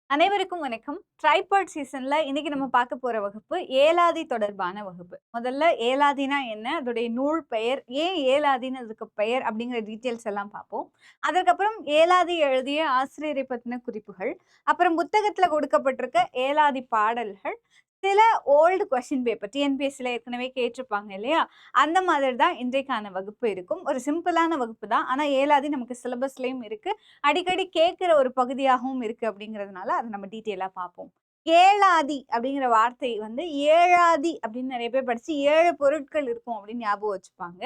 அனைவருக்கும் வணக்கம். ட்ரைபாட் சீசன்ல இன்னைக்கு நம்ம பார்க்க போற வகுப்பு ஏலாதி தொடர்பான வகுப்பு. முதல்ல ஏலாதினா என்ன? அதோடைய நூல் பெயர், ஏன் ஏலாதின்னு அதுக்கு பெயர் அப்படிங்கிற டீட்டெயில்ஸ் எல்லாம் பார்ப்போம். அதற்கப்புறம் ஏலாதி எழுதிய ஆசிரியரை பத்தின குறிப்புகள், அப்புறம் புத்தகத்துல கொடுக்கப்பட்டிருக்க ஏலாதி பாடல்கள், சில ஓல்டு கொஸ்டின் பேப்பர் டிஎன்பிஎஸ்சில ஏற்கனவே கேட்டிருப்பாங்க இல்லையா? அந்த மாதிரி தான் இன்றைக்கான வகுப்பு இருக்கும். ஒரு சிம்பிளான வகுப்பு தான். ஆனா ஏலாதி நமக்கு சிலபஸ்லயும் இருக்கு. அடிக்கடி கேட்கிற ஒரு பகுதியாகவும் இருக்கு அப்படிங்கிறதுனால அதை நம்ம டீட்டெயிலா பார்ப்போம். ஏழாதி அப்படிங்கிற வார்த்தை வந்து ஏழாதி அப்படின்னு நிறைய பேர் படிச்சு 7 பொருட்கள் இருக்கும் அப்படின்னு ஞாபகம் வச்சுப்பாங்க.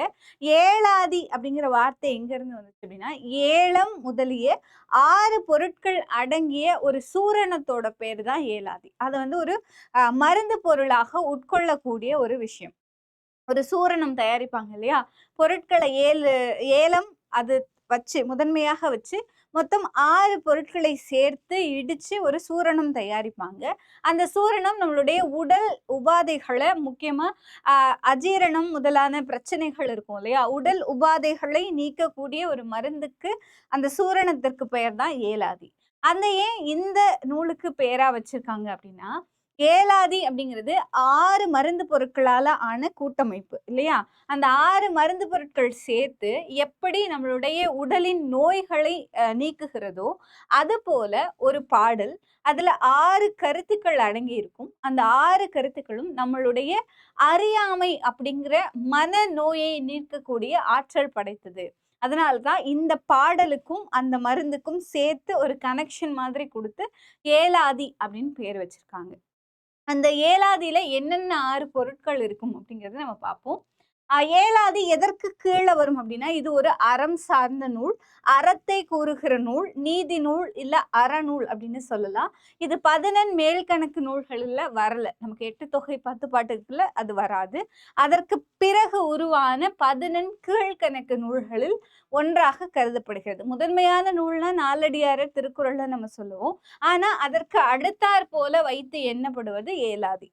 ஏழாதி அப்படிங்கிற வார்த்தை எங்க இருந்து வந்துச்சு அப்படின்னா, ஏலம் முதலிய 6 பொருட்கள் அடங்கிய ஒரு சூரணத்தோட பேர் தான் ஏலாதி. அதை வந்து ஒரு மருந்து பொருளாக உட்கொள்ளக்கூடிய ஒரு விஷயம். ஒரு சூரணம் தயாரிப்பாங்க இல்லையா? பொருட்களை ஏலம் அது வச்சு முதன்மையாக வச்சு மொத்தம் 6 பொருட்களை சேர்த்து இடிச்சு ஒரு சூரணம் தயாரிப்பாங்க. அந்த சூரணம் நம்மளுடைய உடல் உபாதைகளை முக்கியமா அஜீரணம் முதலான பிரச்சனைகள் இருக்கும் இல்லையா? உடல் உபாதைகளை நீக்கக்கூடிய ஒரு மருந்துக்கு அந்த சூரணத்திற்கு பெயர் தான் ஏலாதி. அந்த ஏன் இந்த நூலுக்கு பெயரா வச்சிருக்காங்க அப்படின்னா, ஏலாதி அப்படிங்கிறது 6 மருந்து பொருட்களால ஆன கூட்டமைப்பு இல்லையா? அந்த 6 மருந்து பொருட்கள் சேர்த்து எப்படி நம்மளுடைய உடலின் நோய்களை நீக்குகிறதோ, அதுபோல ஒரு பாடல். அதுல 6 கருத்துக்கள் அடங்கி இருக்கும். அந்த 6 கருத்துக்களும் நம்மளுடைய அறியாமை அப்படிங்கிற மனநோயை நீக்கக்கூடிய ஆற்றல் படைத்தது. அதனால தான் இந்த பாடலுக்கும் அந்த மருந்துக்கும் சேர்த்து ஒரு கனெக்ஷன் மாதிரி கொடுத்து ஏலாதி அப்படின்னு பேர் வச்சிருக்காங்க. அந்த ஏலாதியில என்னென்ன 6 பொருட்கள் இருக்கும் அப்படிங்கிறத நம்ம பார்ப்போம். ஏலாதி எதற்கு கீழ வரும் அப்படின்னா, இது ஒரு அறம் சார்ந்த நூல். அறத்தை கூறுகிற நூல், நீதி நூல் இல்ல அறநூல் அப்படின்னு சொல்லலாம். இது 11 மேல்கணக்கு நூல்கள்ல வரல. நமக்கு 8 தொகை 10 பாட்டுக்குள்ள அது வராது. அதற்கு பிறகு உருவான 11 கீழ்கணக்கு நூல்களில் ஒன்றாக கருதப்படுகிறது. முதன்மையான நூல்னா நாலடியாரர் திருக்குறள்ல நம்ம சொல்லுவோம். ஆனா அதற்கு அடுத்தாற் போல வைத்து எண்ணப்படுவது ஏலாதி.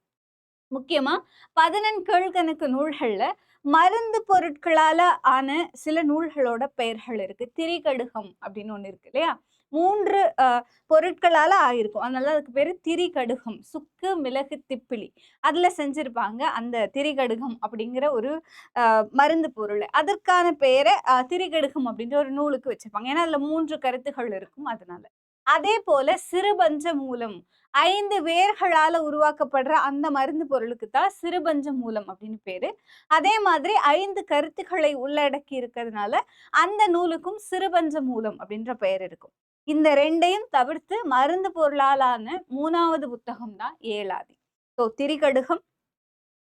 முக்கியமா 11 கீழ்கணக்கு நூல்கள்ல மருந்து பொருட்களால ஆன சில நூல்களோட பெயர்கள் இருக்கு. திரிகடுகம் அப்படின்னு ஒண்ணு இருக்கு இல்லையா? 3 பொருட்களால ஆயிருக்கும். அதனால அதுக்கு பேரு திரிகடுகம். சுக்கு, மிளகு, திப்பிலி அதுல செஞ்சிருப்பாங்க அந்த திரிகடுகம் அப்படிங்கிற ஒரு மருந்து பொருள். அதற்கான பெயரை திரிகடுகம் அப்படின்ற ஒரு நூலுக்கு வச்சிருப்பாங்க. ஏன்னா அதுல 3 கருத்துகள் இருக்கும் அதனால. அதே போல சிறுபஞ்ச மூலம் 5 வேர்களால உருவாக்கப்படுற அந்த மருந்து பொருளுக்கு தான் சிறுபஞ்ச மூலம் அப்படின்னு பேரு. அதே மாதிரி 5 கருத்துக்களை உள்ளடக்கி இருக்கிறதுனால அந்த நூலுக்கும் சிறுபஞ்ச மூலம் அப்படின்ற பெயர் இருக்கும். இந்த 2ஐயும் தவிர்த்து மருந்து பொருளாலான 3வது புத்தகம் தான் ஏலாதி. திரிகடுகம்,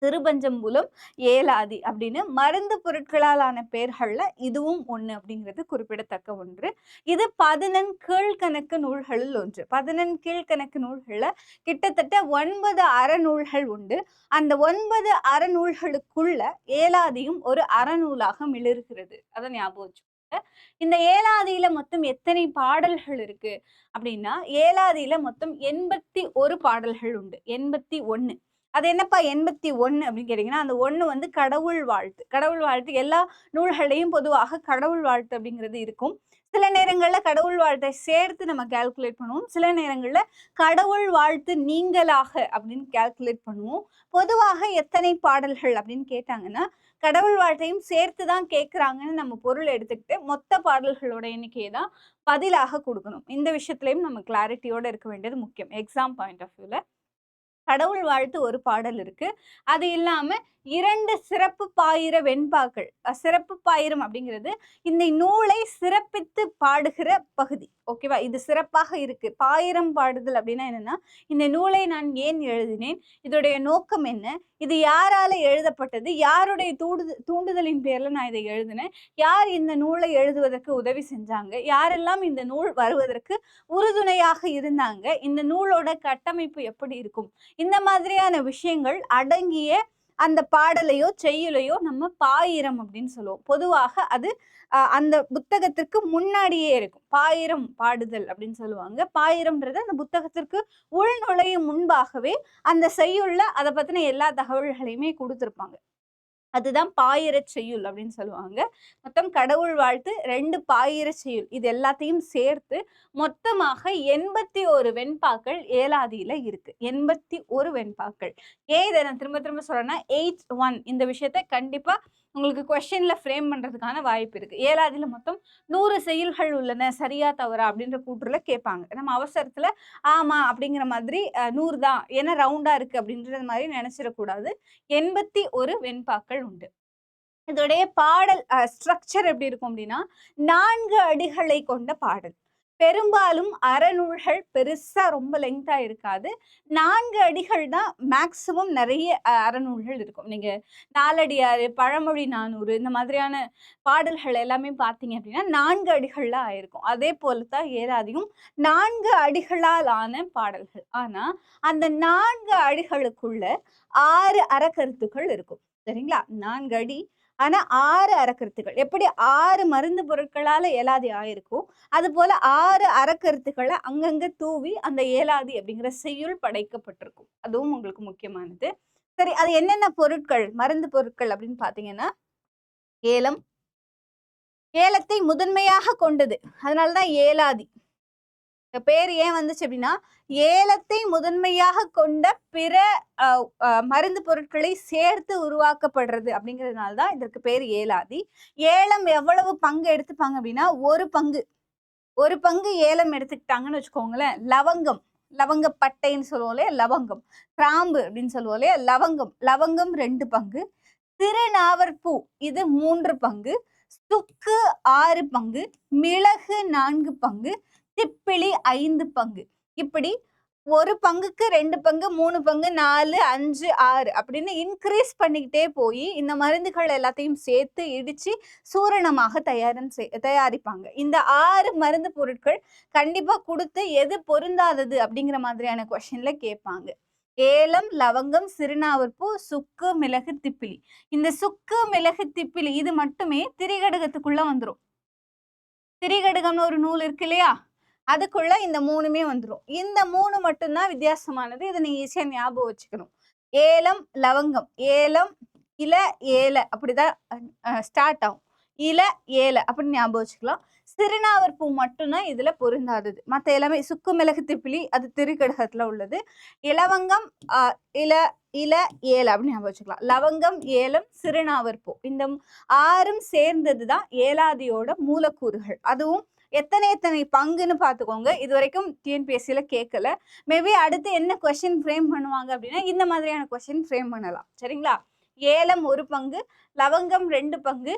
சிறுபஞ்சம் மூலம், ஏலாதி அப்படின்னு மருந்து பொருட்களாலான பெயர்கள்ல இதுவும் ஒண்ணு அப்படிங்கிறது குறிப்பிடத்தக்க ஒன்று. இது 11 கீழ்கணக்கு நூல்களில் ஒன்று. 11 கீழ்கணக்கு நூல்கள்ல கிட்டத்தட்ட 9 அறநூல்கள் உண்டு. அந்த 9 அறநூல்களுக்குள்ள ஏலாதியும் ஒரு அறநூலாக மிளிர்கிறது. அதை ஞாபகம் வச்சுக்கோங்க. இந்த ஏலாதியில மொத்தம் எத்தனை பாடல்கள் இருக்கு அப்படின்னா, ஏலாதியில மொத்தம் 81 பாடல்கள் உண்டு. 81. அது என்னப்பா 81 அப்படின்னு கேட்டீங்கன்னா, அந்த 1 வந்து கடவுள் வாழ்த்து. கடவுள் வாழ்த்து எல்லா நூல்களையும் பொதுவாக கடவுள் வாழ்த்து அப்படிங்கிறது இருக்கும். சில நேரங்கள்ல கடவுள் வாழ்த்தை சேர்த்து நம்ம கால்குலேட் பண்ணுவோம். சில நேரங்கள்ல கடவுள் வாழ்த்து நீங்களாக அப்படின்னு கால்குலேட் பண்ணுவோம். பொதுவாக எத்தனை பாடல்கள் அப்படின்னு கேட்டாங்கன்னா, கடவுள் வாழ்த்தையும் சேர்த்து தான் கேட்குறாங்கன்னு நம்ம பொருள் எடுத்துக்கிட்டு மொத்த பாடல்களோட எண்ணிக்கையை தான் பதிலாக கொடுக்கணும். இந்த விஷயத்துலயும் நம்ம கிளாரிட்டியோட இருக்க வேண்டியது முக்கியம். எக்ஸாம் பாயிண்ட் ஆஃப் வியூல கடவுள் வாழ்த்து ஒரு பாடல் இருக்கு. அது இல்லாம 2 சிறப்பு பாயிர வெண்பாக்கள். சிறப்பு பாயிரம் அப்படிங்கிறது இந்த நூலை சிறப்பித்து பாடுகிற பகுதி. ஓகேவா? இது சிறப்பாக இருக்கு. பாயிரம் பாடுதல் அப்படின்னா என்னன்னா, இந்த நூலை நான் ஏன் எழுதினேன்? இதோடைய நோக்கம் என்ன? இது யாரால எழுதப்பட்டது? யாருடைய தூண்டுதலின் பேர்ல நான் இதை எழுதினேன்? யார் இந்த நூலை எழுதுவதற்கு உதவி செஞ்சாங்க? யாரெல்லாம் இந்த நூல் வருவதற்கு உறுதுணையாக இருந்தாங்க? இந்த நூலோட கட்டமைப்பு எப்படி இருக்கும்? இந்த மாதிரியான விஷயங்கள் அடங்கிய அந்த பாடலையோ செய்யுளையோ நம்ம பாயிரம் அப்படின்னு சொல்லுவோம். பொதுவாக அது அந்த புத்தகத்திற்கு முன்னாடியே இருக்கும். பாயிரம் பாடுதல் அப்படின்னு சொல்லுவாங்க. பாயிரம்ன்றது அந்த புத்தகத்திற்கு உள் நுழையும் முன்பாகவே அந்த செய்யுள்ள அதை பத்தின எல்லா தகவல்களையுமே கொடுத்திருப்பாங்க. அதுதான் பாயிரச் செய்யுள் அப்படின்னு சொல்லுவாங்க. மொத்தம் கடவுள் வாழ்த்து, 2 பாயிரச் செய்யுள். இது எல்லாத்தையும் சேர்த்து மொத்தமாக 81 வெண்பாக்கள் ஏலாதியில இருக்கு. 81 வெண்பாக்கள். ஏன் இத நான் திரும்ப திரும்ப சொல்றேன்னா, 81 இந்த விஷயத்த கண்டிப்பா உங்களுக்கு கொஸ்டின்ல ஃப்ரேம் பண்றதுக்கான வாய்ப்பு இருக்கு. ஏலாதியில மொத்தம் 100 செய்யுள்கள் உள்ளன. சரியா தவறா அப்படின்ற கூற்றுல கேட்பாங்க. நம்ம அவசரத்துல ஆமா அப்படிங்கிற மாதிரி 100 தான். ஏன்னா ரவுண்டா இருக்கு அப்படின்றது மாதிரி நினைச்சிடக்கூடாது. 81 வெண்பாக்கள் உண்டு. இதோடைய பாடல் ஸ்ட்ரக்சர் எப்படி இருக்கும் அப்படின்னா 4 அடிகளை கொண்ட பாடல். பெரும்பாலும் அறநூல்கள் பெருசா ரொம்ப லெங்தா இருக்காது. 4 அடிகள் தான் மேக்சிமம் நிறைய அறநூல்கள் இருக்கும். நீங்க நாலடியாறு, பழமொழி 400 இந்த மாதிரியான பாடல்கள் எல்லாமே பார்த்தீங்க அப்படின்னா 4 அடிகள்ல ஆயிருக்கும். அதே போல தான் ஏலாதியும் 4 அடிகளால் ஆன பாடல்கள். ஆனா அந்த 4 அடிகளுக்குள்ள 6 அறக்கருத்துக்கள் இருக்கும். சரிங்களா? 4 அடி ஆனா 6 அறக்கருத்துக்கள். எப்படி 6 மருந்து பொருட்களால ஏலாதி ஆயிருக்கும், அது போல 6 அறக்கருத்துக்களை அங்கங்க தூவி அந்த ஏலாதி அப்படிங்கிற செய்யுள் படைக்கப்பட்டிருக்கும். அதுவும் உங்களுக்கு முக்கியமானது. சரி, அது என்னென்ன பொருட்கள், மருந்து பொருட்கள் அப்படின்னு பாத்தீங்கன்னா, ஏலம். ஏலத்தை முதன்மையாக கொண்டது. அதனாலதான் ஏலாதி. இந்த பேர் ஏன் வந்துச்சு அப்படின்னா, ஏலத்தை முதன்மையாக கொண்ட பிற மருந்து பொருட்களை சேர்த்து உருவாக்கப்படுறது அப்படிங்கிறதுனால தான் இதற்கு பேர் ஏலாதி. ஏலம் எவ்வளவு பங்கு எடுத்துப்பாங்க அப்படின்னா, ஒரு பங்கு ஏலம் எடுத்துக்கிட்டாங்கன்னு வச்சுக்கோங்களேன். லவங்கம், லவங்கப்பட்டைன்னு சொல்லுவோம் இல்லையா, லவங்கம். கிராம்பு அப்படின்னு சொல்லுவோம் இல்லையா, லவங்கம். லவங்கம் 2 பங்கு. திருநாவற்பூ இது 3 பங்கு. சுக்கு 6 பங்கு. மிளகு 4 பங்கு. திப்பிலி 5 பங்கு. இப்படி ஒரு பங்குக்கு 2 பங்கு, 3 பங்கு, 4, 5, 6 அப்படின்னு இன்க்ரீஸ் பண்ணிக்கிட்டே போய் இந்த மருந்துகள் எல்லாத்தையும் சேர்த்து இடிச்சு சூரணமாக தயாரிப்பாங்க. இந்த 6 மருந்து பொருட்கள் கண்டிப்பா கொடுத்து எது பொருந்தாதது அப்படிங்கிற மாதிரியான கொஸ்டின்ல கேட்பாங்க. ஏலம், லவங்கம், சிறுநாவற்பூ, சுக்கு, மிளகு, திப்பிலி. இந்த சுக்கு, மிளகு, திப்பிலி இது மட்டுமே திரிகடுகத்துக்குள்ள வந்துரும். திரிகடுகம்னு ஒரு நூல் இருக்கு இல்லையா, அதுக்குள்ள இந்த 3மே வந்துரும். இந்த 3 மட்டும்தான் வித்தியாசமானது. இதை நீங்க ஈஸியா ஞாபகம் வச்சுக்கணும். ஏலம், லவங்கம். ஏலம், இல, ஏல அப்படிதான் ஸ்டார்ட் ஆகும். இல, ஏல அப்படின்னு ஞாபகம் வச்சுக்கலாம். சிறுநாவற்பூ மட்டும்தான் இதுல பொருந்தாதது. மற்ற எல்லாமே சுக்கு, மிளகு, திப்பிலி அது திரிகடுகத்துல உள்ளது. இலவங்கம், இல, இல, ஏல அப்படின்னு ஞாபகம் வச்சுக்கலாம். லவங்கம், ஏலம், சிறுநாவற்பூ இந்த 6ம் சேர்ந்ததுதான் ஏலாதியோட மூலக்கூறுகள். அதுவும் எத்தனை பங்குன்னு பாத்துக்கோங்க. இது வரைக்கும் டிஎன்பிஎஸ்சில கேட்கல. மேபி அடுத்து என்ன கொஸ்டின் ஃப்ரேம் பண்ணுவாங்க அப்படின்னா இந்த மாதிரியான கொஸ்டின் ஃப்ரேம் பண்ணலாம். சரிங்களா? ஏலம் 1 பங்கு, லவங்கம் 2 பங்கு,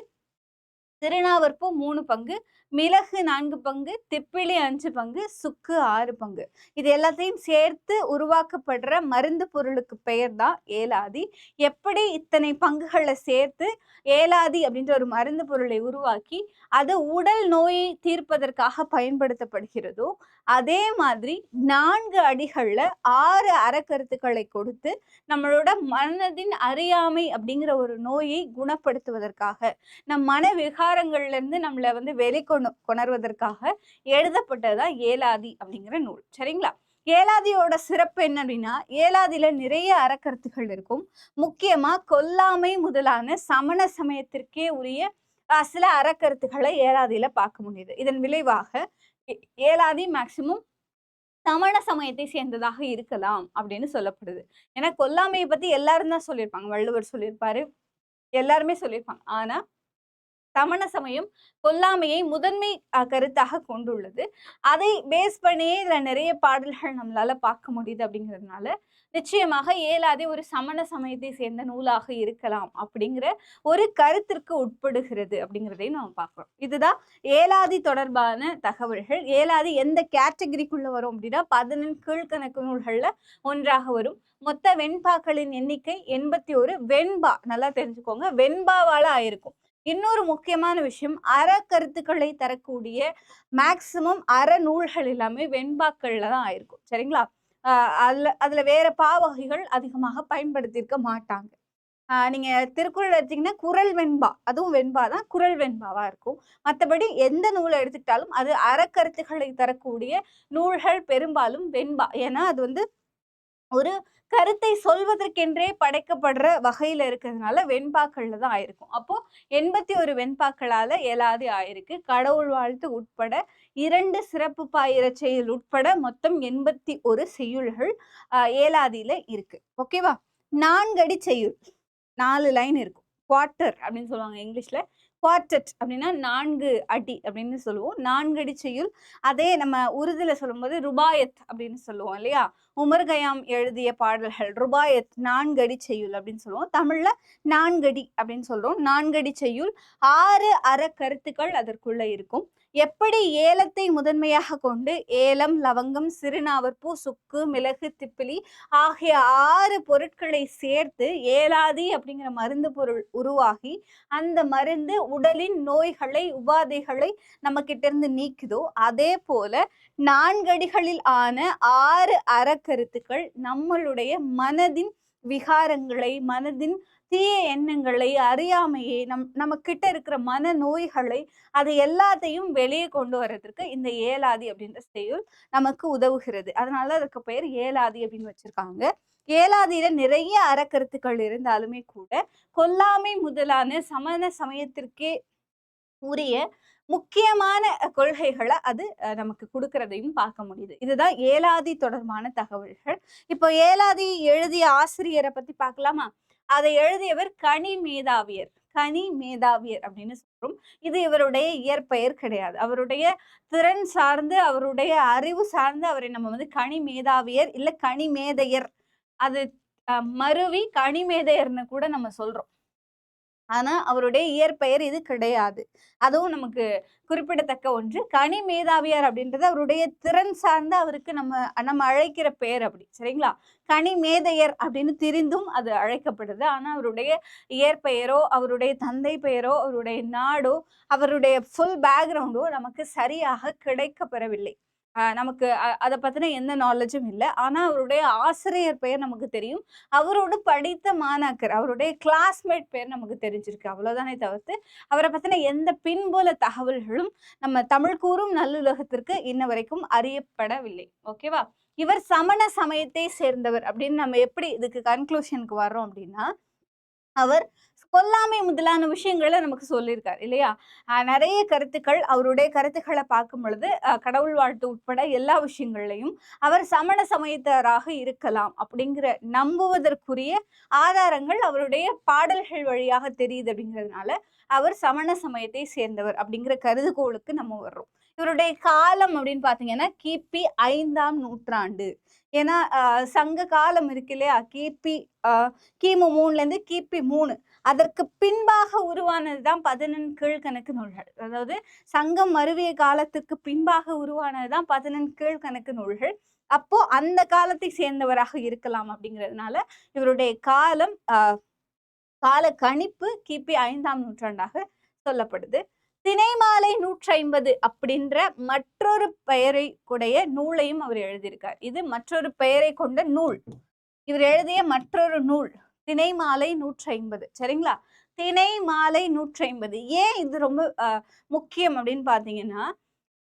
திருநாவற்பூ 3 பங்கு, மிளகு 4 பங்கு, திப்பிலி 5 பங்கு, சுக்கு 6 பங்கு. இது எல்லாத்தையும் சேர்த்து உருவாக்கப்படுற மருந்து பொருளுக்கு பெயர் தான் ஏலாதி. எப்படி இத்தனை பங்குகளை சேர்த்து ஏலாதி அப்படின்ற ஒரு மருந்து பொருளை உருவாக்கி அது உடல் நோயை தீர்ப்பதற்காக பயன்படுத்தப்படுகிறதோ அதே மாதிரி 4 அடிகள்ல 6 அறக்கருத்துக்களை கொடுத்து நம்மளோட மனதின் அறியாமை அப்படிங்கிற ஒரு நோயை குணப்படுத்துவதற்காக, நம் மன விகாரங்கள்ல இருந்து நம்மளை கொணர்வதற்காக எழுதப்பட்டதுதான் ஏலாதி அப்படிங்கிற நூல். சரிங்களா? ஏலாதியோட சிறப்பு என்ன அப்படின்னா, ஏலாதியில நிறைய அறக்கருத்துகள் இருக்கும். முக்கியமா கொல்லாமை முதலான சமண சமயத்திற்கே உரிய சில அறக்கருத்துக்களை ஏலாதியில பார்க்க முடியுது. இதன் விளைவாக ஏலாதி மேக்சிமம் சமண சமயத்தை சேர்ந்ததாக இருக்கலாம் அப்படின்னு சொல்லப்படுது. ஏன்னா கொல்லாமையை பத்தி எல்லாரும் தான் சொல்லியிருப்பாங்க. வள்ளுவர் சொல்லியிருப்பாரு, எல்லாருமே சொல்லியிருப்பாங்க. ஆனா சமண சமயம் கொல்லாமையை முதன்மை கருத்தாக கொண்டுள்ளது. அதை பேஸ் பண்ணியே இதுல நிறைய பாடல்கள் நம்மளால பார்க்க முடியுது. அப்படிங்கிறதுனால நிச்சயமாக ஏலாதி ஒரு சமண சமயத்தை சேர்ந்த நூலாக இருக்கலாம் அப்படிங்கிற ஒரு கருத்திற்கு உட்படுகிறது அப்படிங்கிறதையும் நம்ம பார்க்கிறோம். இதுதான் ஏலாதி தொடர்பான தகவல்கள். ஏலாதி எந்த கேட்டகரிக்குள்ள வரும் அப்படின்னா 11 கீழ்கணக்கு நூல்கள்ல ஒன்றாக வரும். மொத்த வெண்பாக்களின் எண்ணிக்கை 81. வெண்பா நல்லா தெரிஞ்சுக்கோங்க, வெண்பாவால ஆயிருக்கும். இன்னொரு முக்கியமான விஷயம், அறக்கருத்துக்களை தரக்கூடிய மேக்சிமம் அறநூல்கள் எல்லாமே வெண்பாக்கள்ல தான் ஆயிருக்கும். சரிங்களா? அதுல வேற பாவகைகள் அதிகமாக பயன்படுத்தியிருக்க மாட்டாங்க. நீங்க திருக்குறள் எடுத்தீங்கன்னா குறள் வெண்பா, அதுவும் வெண்பா தான், குறள் வெண்பாவா இருக்கும். மற்றபடி எந்த நூலை எடுத்துக்கிட்டாலும் அது அறக்கருத்துக்களை தரக்கூடிய நூல்கள் பெரும்பாலும் வெண்பா. ஏன்னா அது ஒரு கருத்தை சொல்வதற்கென்றே படைக்கப்படுற வகையில இருக்கிறதுனால வெண்பாக்கள்ல தான் ஆயிருக்கும். அப்போ 81 வெண்பாக்களால ஏலாதி ஆயிருக்கு. கடவுள் வாழ்த்து உட்பட 2 சிறப்பு பாயிரச் செய்யுள் உட்பட மொத்தம் 81 செய்யுள்கள் ஏலாதியில இருக்கு. ஓகேவா? 4 அடி செய்யுள், 4 லைன் இருக்கும். குவார்ட்டர் அப்படின்னு சொல்லுவாங்க இங்கிலீஷ்ல. குவார்டெட் அப்படின்னா 4 அடி அப்படின்னு சொல்லுவோம். 4 அடி செய்யுள். அதே நம்ம உருதுல சொல்லும்போது ருபாயத் அப்படின்னு சொல்லுவோம் இல்லையா? உமர் கயாம் எழுதிய பாடல்கள் ருபாயத் 4 அடி செய்யுள் அப்படின்னு சொல்லுவோம். தமிழ்ல 4 அடி அப்படின்னு சொல்றோம். 4 அடி செய்யுள், 6 அறக்கருத்துக்கள் அதற்குள்ள இருக்கும். எப்படி ஏலத்தை முதன்மையாக கொண்டு ஏலம், லவங்கம், சிறுநாவற்பூ, சுக்கு, மிளகு, திப்பிலி ஆகிய 6 பொருட்களை சேர்த்து ஏலாதி அப்படிங்கிற மருந்து பொருள் உருவாகி அந்த மருந்து உடலின் நோய்களை, உபாதைகளை நம்ம கிட்ட இருந்து நீக்குதோ, அதே போல 4 அடிகளில் ஆன 6 அறக்கருத்துக்கள் நம்மளுடைய மனதின் விகாரங்களை, மனதின் தீய எண்ணங்களை, அறியாமையை, நம்ம கிட்ட இருக்கிற மன நோய்களை, அது எல்லாத்தையும் வெளியே கொண்டு வர்றதுக்கு இந்த ஏலாதி அப்படின்ற செய்யுள் நமக்கு உதவுகிறது. அதனால அதுக்கு பெயர் ஏலாதி அப்படின்னு வச்சிருக்காங்க. ஏலாதியில நிறைய அறக்கருத்துக்கள் இருந்தாலுமே கூட கொல்லாமை முதலான சமண சமயத்திற்கே உரிய முக்கியமான கொள்கைகளை அது நமக்கு கொடுக்கறதையும் பார்க்க முடியுது. இதுதான் ஏலாதி தொடர்பான தகவல்கள். இப்போ ஏலாதி எழுதிய ஆசிரியரை பத்தி பார்க்கலாமா? அதை எழுதியவர் கனி மேதாவியர். கனி மேதாவியர் அப்படின்னு சொல்றோம். இது இவருடைய இயற்பெயர் கிடையாது. அவருடைய திறன் சார்ந்து, அவருடைய அறிவு சார்ந்து அவரை நம்ம வந்து கனி மேதாவியர் இல்ல கனி மேதையர், அது மருவி கனிமேதையர்னு கூட நம்ம சொல்றோம். ஆனா அவருடைய இயற்பெயர் இது கிடையாது. அதுவும் நமக்கு குறிப்பிடத்தக்க ஒன்று. கனி மேதாவியார் அப்படின்றது அவருடைய திறன் சார்ந்த அவருக்கு நம்ம அழைக்கிற பெயர் அப்படி. சரிங்களா? கனி மேதையர் அப்படின்னு திரிந்தும் அது அழைக்கப்படுது. ஆனா அவருடைய இயற்பெயரோ, அவருடைய தந்தை பெயரோ, அவருடைய நாடோ, அவருடைய ஃபுல் பேக்ரவுண்டோ நமக்கு சரியாக கிடைக்கப்பெறவில்லை. நமக்கு அதை பத்தின எந்த நாலேஜும் இல்லை. ஆனா அவருடைய ஆசிரியர் பெயர் நமக்கு தெரியும். அவரோடு படித்த மாணாக்கர், அவருடைய கிளாஸ்மேட் பேர் நமக்கு தெரிஞ்சிருக்கு. அவ்வளவுதானே தவிர்த்து அவரை பத்தின எந்த பின்புல தகவல்களும் நம்ம தமிழ் கூறும் நல்லுலகத்திற்கு இன்ன வரைக்கும் அறியப்படவில்லை. ஓகேவா? இவர் சமண சமயத்தை சேர்ந்தவர் அப்படின்னு நம்ம எப்படி இதுக்கு கன்க்ளூஷனுக்கு வர்றோம் அப்படின்னா, அவர் கொல்லாமை முதலான விஷயங்களை நமக்கு சொல்லியிருக்காரு இல்லையா? நிறைய கருத்துக்கள், அவருடைய கருத்துக்களை பார்க்கும் பொழுது கடவுள் வாழ்த்து உட்பட எல்லா விஷயங்கள்லையும் அவர் சமண சமயத்தராக இருக்கலாம் அப்படிங்கிற நம்புவதற்குரிய ஆதாரங்கள் அவருடைய பாடல்கள் வழியாக தெரியுது. அப்படிங்கிறதுனால அவர் சமண சமயத்தை சேர்ந்தவர் அப்படிங்கிற கருதுகோளுக்கு நம்ம வர்றோம். இவருடைய காலம் அப்படின்னு பாத்தீங்கன்னா கிபி 5ஆம் நூற்றாண்டு. ஏன்னா சங்க காலம் இருக்கு இல்லையா? கிமு 3ல இருந்து கிபி 3 அதற்கு பின்பாக உருவானதுதான் 11 கீழ்கணக்கு நூல்கள். அதாவது சங்கம் மருவிய காலத்துக்கு பின்பாக உருவானதுதான் 11 கீழ்கணக்கு நூல்கள். அப்போ அந்த காலத்தை சேர்ந்தவராக இருக்கலாம் அப்படிங்கிறதுனால இவருடைய கால கணிப்பு கிபி 5ஆம் நூற்றாண்டாக சொல்லப்படுது. திணைமாலை 150 அப்படின்ற மற்றொரு பெயரை உடைய நூலையும் அவர் எழுதியிருக்கார். இது மற்றொரு பெயரை கொண்ட நூல். இவர் எழுதிய மற்றொரு நூல் திணைமாலை 150. சரிங்களா? திணைமாலை 150 ஏன் இது ரொம்ப முக்கியம் அப்படின்னு பாத்தீங்கன்னா,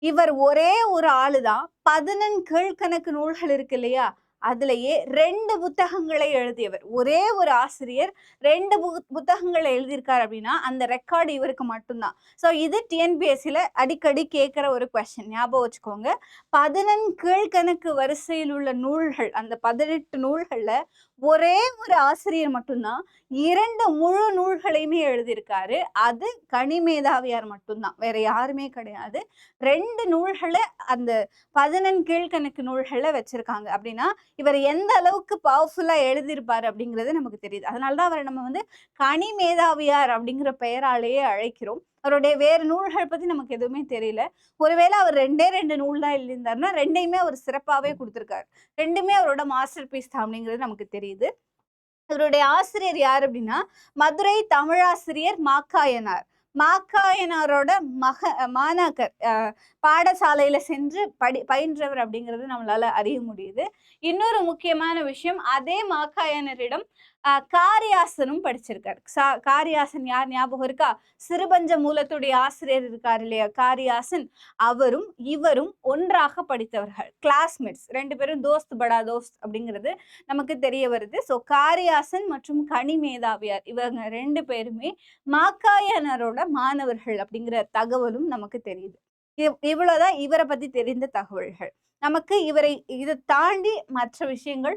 இவர் ஒரே ஒரு ஆளுதான் 11 கீழ்கணக்கு நூல்கள் இருக்கு இல்லையா? அதுலயே 2 புத்தகங்களை எழுதியவர். ஒரே ஒரு ஆசிரியர் 2 புத்தகங்களை எழுதியிருக்காரு அப்படின்னா அந்த ரெக்கார்டு இவருக்கு மட்டும்தான். ஸோ இது டிஎன்பிஎஸ்சில அடிக்கடி கேட்கிற ஒரு கொஸ்டின். ஞாபகம் வச்சுக்கோங்க. 11 கீழ்கணக்கு வரிசையில் உள்ள நூல்கள், அந்த 18 நூல்கள்ல ஒரே ஒரு ஆசிரியர் மட்டும்தான் 2 முழு நூல்களையுமே எழுதியிருக்காரு. அது கனிமேதாவியார் மட்டும்தான், வேற யாருமே கிடையாது. 2 நூல்களை அந்த 11 கீழ்கணக்கு நூல்களை வச்சிருக்காங்க. அப்படின்னா இவர் எந்த அளவுக்கு பவர்ஃபுல்லா எழுதியிருப்பாரு அப்படிங்கிறது நமக்கு தெரியுது. அதனாலதான் அவரை நம்ம வந்து கனிமேதாவியார் அப்படிங்கிற பெயராலேயே அழைக்கிறோம். அவருடைய வேறு நூல்கள் பத்தி நமக்கு எதுவுமே தெரியல. ஒருவேளை அவர் 2 நூல் தான் எழுதியிருந்தாருன்னா 2யுமே அவர் சிறப்பாவே கொடுத்திருக்காரு. 2மே அவரோட மாஸ்டர் பீஸ் தான் அப்படிங்கிறது நமக்கு தெரியுது. இவருடைய ஆசிரியர் யார் அப்படின்னா மதுரை தமிழாசிரியர் மாக்காயனார். மாக்காயனாரோட மாணாக்கர் பாடசாலையில சென்று பயின்றவர் அப்படிங்கிறது நம்மளால அறிய முடியுது. இன்னொரு முக்கியமான விஷயம், அதே மாக்காயனரிடம் காரியாசனும் படிச்சிருக்காரு. காரியாசன் யார் ஞாபகம் இருக்கா? சிறுபஞ்ச மூலத்துடைய ஆசிரியர் இருக்காரு இல்லையா காரியாசன், அவரும் இவரும் ஒன்றாக படித்தவர்கள், கிளாஸ்மேட்ஸ். 2 பேரும் தோஸ்த் படா தோஸ்த் அப்படிங்கிறது நமக்கு தெரிய வருது. ஸோ காரியாசன் மற்றும் கனிமேதாவியார் இவங்க 2 பேருமே மாக்காயனரோட மாணவர்கள் அப்படிங்கிற தகவலும் நமக்கு தெரியுது. இவ்வளவுதான் இவரை பத்தி தெரிந்த தகவல்கள். நமக்கு இதை தாண்டி மற்ற விஷயங்கள்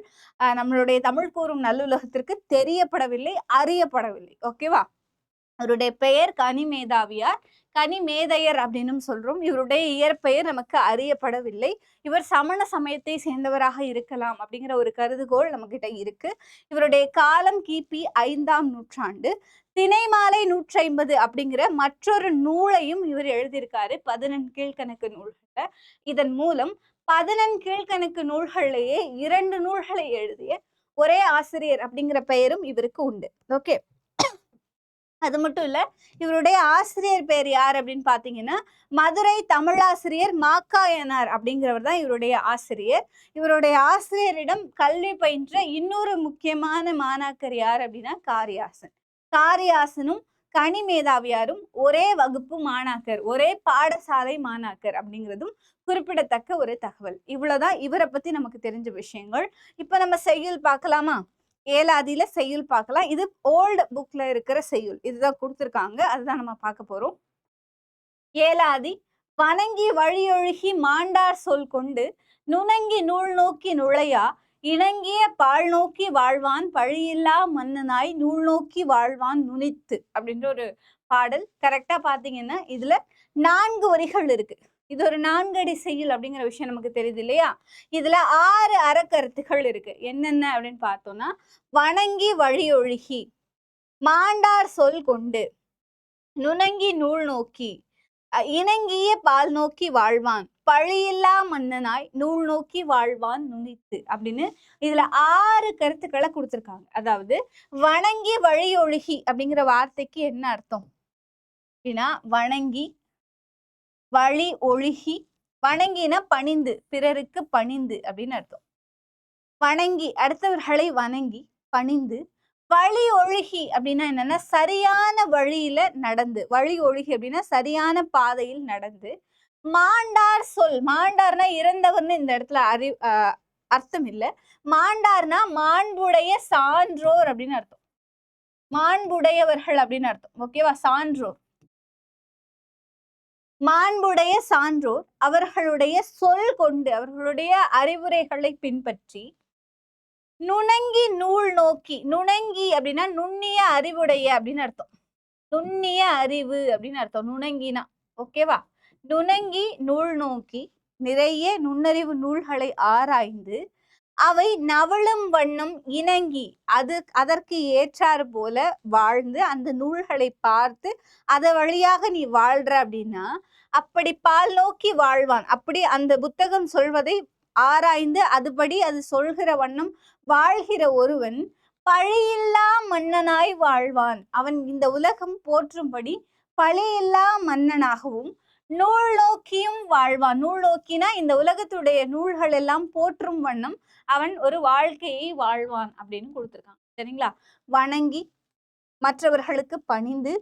நம்மளுடைய தமிழ் கூறும் நல்லுலகத்திற்கு தெரியப்படவில்லை, அறியப்படவில்லை. ஓகேவா? அவருடைய பெயர் கனிமேதாவியார், கனிமேதையர் அப்படின்னு சொல்றோம். இவருடைய இயற்பெயர் நமக்கு அறியப்படவில்லை. இவர் சமண சமயத்தை சேர்ந்தவராக இருக்கலாம் அப்படிங்கிற ஒரு கருதுகோள் நம்ம கிட்ட இருக்கு. இவருடைய காலம் கிபி 5ஆம் நூற்றாண்டு. திணைமாலை 150 அப்படிங்கிற மற்றொரு நூலையும் இவர் எழுதியிருக்காரு, 14 கீழ்கணக்கு நூல்களை. இதன் மூலம் 14 கீழ்கணக்கு நூல்கள்லேயே 2 நூல்களை எழுதிய ஒரே ஆசிரியர் அப்படிங்கிற பெயரும் இவருக்கு உண்டு. ஓகே, அது மட்டும் இல்ல, இவருடைய ஆசிரியர் பேர் யார் அப்படின்னு பாத்தீங்கன்னா மதுரை தமிழாசிரியர் மாக்காயனார் அப்படிங்கிறவர் தான் இவருடைய ஆசிரியர். இவருடைய ஆசிரியரிடம் கல்வி பயின்ற இன்னொரு முக்கியமான மாணாக்கர் யார் அப்படின்னா காரியாசன். காரியாசனும் கனிமேதாவியாரும் ஒரே வகுப்பு மாணாக்கர், ஒரே பாடசாலை மாணாக்கர் அப்படிங்கிறதும் குறிப்பிடத்தக்க ஒரு தகவல். இவ்வளவுதான் இவரை பத்தி நமக்கு தெரிஞ்ச விஷயங்கள். இப்ப நம்ம செய்யுள் பார்க்கலாமா? ஏலாதியில செய்யுள் பார்க்கலாம். இது ஓல்டு புக்ல இருக்கிற செய்யுள், இதுதான் கொடுத்துருக்காங்க, அதுதான் நம்ம பார்க்க போறோம். ஏலாதி. வணங்கி வழியொழுகி மாண்டார் சொல் கொண்டு நுணங்கி நூல் நோக்கி நுழையா இணங்கிய பால் நோக்கி வாழ்வான் பழியில்லா மன்னனாய் நூல் நோக்கி வாழ்வான் நுனித்து அப்படின்ற ஒரு பாடல். கரெக்டா பாத்தீங்கன்னா இதுல 4 வரிகள் இருக்கு. இது ஒரு 4 அடி செய்யுள் அப்படிங்கிற விஷயம் நமக்கு தெரியுது இல்லையா? இதுல 6 அறக்கருத்துகள் இருக்கு. என்னென்ன அப்படின்னு பார்த்தோம்னா, வணங்கி வழியொழுகி, மாண்டார் சொல் கொண்டு, நுணங்கி நூல் நோக்கி, இணங்கிய பால் நோக்கி வாழ்வான் பழியில்லா மன்னனாய் நூல் நோக்கி வாழ்வான் நுனித்து அப்படின்னு இதுல 6 கருத்துக்களை கொடுத்திருக்காங்க. அதாவது வணங்கி வழியொழுகி அப்படிங்கிற வார்த்தைக்கு என்ன அர்த்தம் அப்படின்னா, வணங்கி வழி ஒழுகி, வணங்கினா பணிந்து, பிறருக்கு பணிந்து அப்படின்னு அர்த்தம். வணங்கி அடுத்தவர்களை வணங்கி பணிந்து, வழி ஒழுகி அப்படின்னா என்னன்னா சரியான வழியில நடந்து, வழி ஒழுகி அப்படின்னா சரியான பாதையில் நடந்து, மாண்டார் சொல், மாண்டார்னா இறந்தவர்னு இந்த இடத்துல அர்த்தம் இல்ல, மாண்டார்னா மாண்புடைய சான்றோர் அப்படின்னு அர்த்தம், மாண்புடையவர்கள் அப்படின்னு அர்த்தம். ஓகேவா? சான்றோர், மாண்புடைய சான்றோர் அவர்களுடைய சொல் கொண்டு, அவர்களுடைய அறிவுரைகளை பின்பற்றி, நுணங்கி நூல் நோக்கி, நுணங்கி அப்படின்னா நுண்ணிய அறிவுடைய அப்படின்னு அர்த்தம், நுண்ணிய அறிவு அப்படின்னு அர்த்தம் நுணங்கினா. ஓகேவா? நுணங்கி நூல் நோக்கி, நிறைய நுண்ணறிவு நூல்களை ஆராய்ந்து, அவை நவளும் வண்ணம் இணங்கி, அதற்கு ஏற்றாறு போல வாழ்ந்து, அந்த நூல்களை பார்த்து அத வழியாக நீ வாழ்ற அப்படின்னா, அப்படி பால் நோக்கி வாழ்வான், அப்படி அந்த புத்தகம் சொல்வதை ஆராய்ந்து அதுபடி அது சொல்கிற வண்ணம் வாழ்கிற ஒருவன் பழியில்லா மன்னனாய் வாழ்வான். அவன் இந்த உலகம் போற்றும்படி பழியில்லா மன்னனாகவும் நூல் நோக்கியும் வாழ்வான். நூல் நோக்கினா இந்த உலகத்துடைய நூல்கள் எல்லாம் போற்றும் வண்ணம் அவன் ஒரு வாழ்க்கையை வாழ்வான் அப்படின்னு கொடுத்துருக்கான். சரிங்களா? வணங்கி மற்றவர்களுக்கு பணிந்து,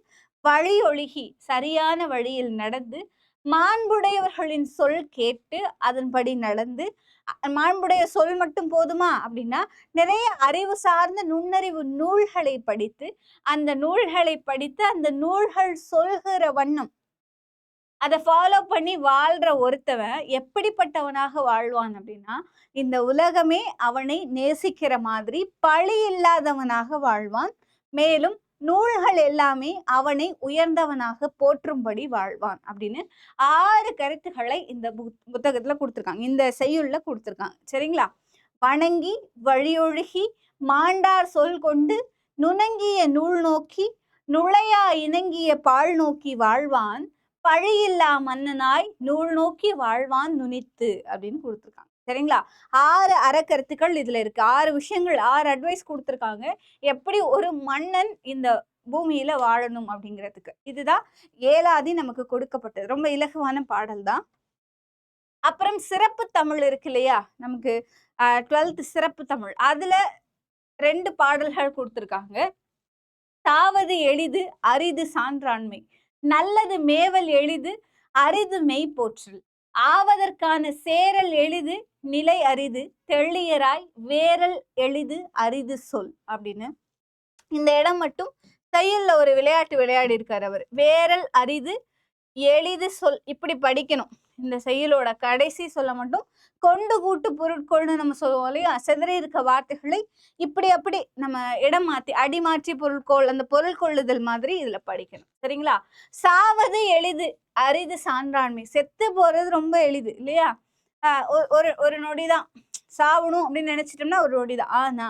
வழி ஒழுகி சரியான வழியில் நடந்து, மாண்புடையவர்களின் சொல் கேட்டு அதன்படி நடந்து, மாண்புடைய சொல் மட்டும் போதுமா அப்படின்னா நிறைய அறிவு சார்ந்த நுண்ணறிவு நூல்களை படித்து, அந்த நூல்களை படித்து அந்த நூல்கள் சொல்கிற வண்ணம் அதை ஃபாலோ பண்ணி வாழ்ற ஒருத்தவன் எப்படிப்பட்டவனாக வாழ்வான் அப்படின்னா, இந்த உலகமே அவனை நேசிக்கிற மாதிரி பழி இல்லாதவனாக வாழ்வான். மேலும் நூல்கள் எல்லாமே அவனை உயர்ந்தவனாக போற்றும்படி வாழ்வான் அப்படின்னு 6 கருத்துக்களை இந்த புத்தகத்துல கொடுத்துருக்காங்க, இந்த செய்யுள்ல கொடுத்துருக்காங்க. சரிங்களா? வணங்கி வழியொழுகி, மாண்டார் சொல் கொண்டு, நுணங்கிய நூல் நோக்கி, நுழையா இணங்கிய பால் நோக்கி வாழ்வான் பழியில்லா மன்னனாய் நூல் நோக்கி வாழ்வான் நுனித்து அப்படின்னு கொடுத்துருக்காங்க. சரிங்களா? 6 அறக்கருத்துக்கள் இதுல இருக்கு, 6 விஷயங்கள், 6 அட்வைஸ் கொடுத்துருக்காங்க. எப்படி ஒரு மன்னன் இந்த பூமியில வாழணும் அப்படிங்கிறதுக்கு. இதுதான் ஏலாதி நமக்கு கொடுக்கப்பட்டது. ரொம்ப இலகுவான பாடல் தான். அப்புறம் சிறப்பு தமிழ் இருக்கு இல்லையா? நமக்கு 12th சிறப்பு தமிழ். அதுல 2 பாடல்கள் குடுத்திருக்காங்க. "தாவது எளிது அரிது சான்றாண்மை. நல்லது மேவல் எளிது அரிது மெய்ப்போற்றல். ஆவதற்கான சேரல் எளிது நிலை அரிது தெள்ளியராய் வேரல் எளிது அரிது சொல்" அப்படின்னு இந்த இடம் மட்டும் தையல்ல ஒரு விளையாட்டு விளையாடி இருக்காரு அவர். வேரல் அரிது எளிது சொல் இப்படி படிக்கணும். இந்த செய்யுளோட கடைசி சொல்ல மட்டும் கொண்டு கூட்டு பொருட்கொள்னு நம்ம சொல்லுவோம் இல்லையா? சிதறி இருக்க வார்த்தைகளை இப்படி அப்படி நம்ம இடம் மாத்தி அடி மாற்றி பொருட்கோள் அந்த பொருள் கொள்ளுதல் மாதிரி இதுல படிக்கணும். சரிங்களா? சாவது எளிது அரிது சான்றாண்மை. செத்து போறது ரொம்ப எளிது இல்லையா? ஒரு ஒரு நொடிதான் சாவணும் அப்படின்னு நினைச்சிட்டோம்னா ஒரு நொடிதான். ஆனா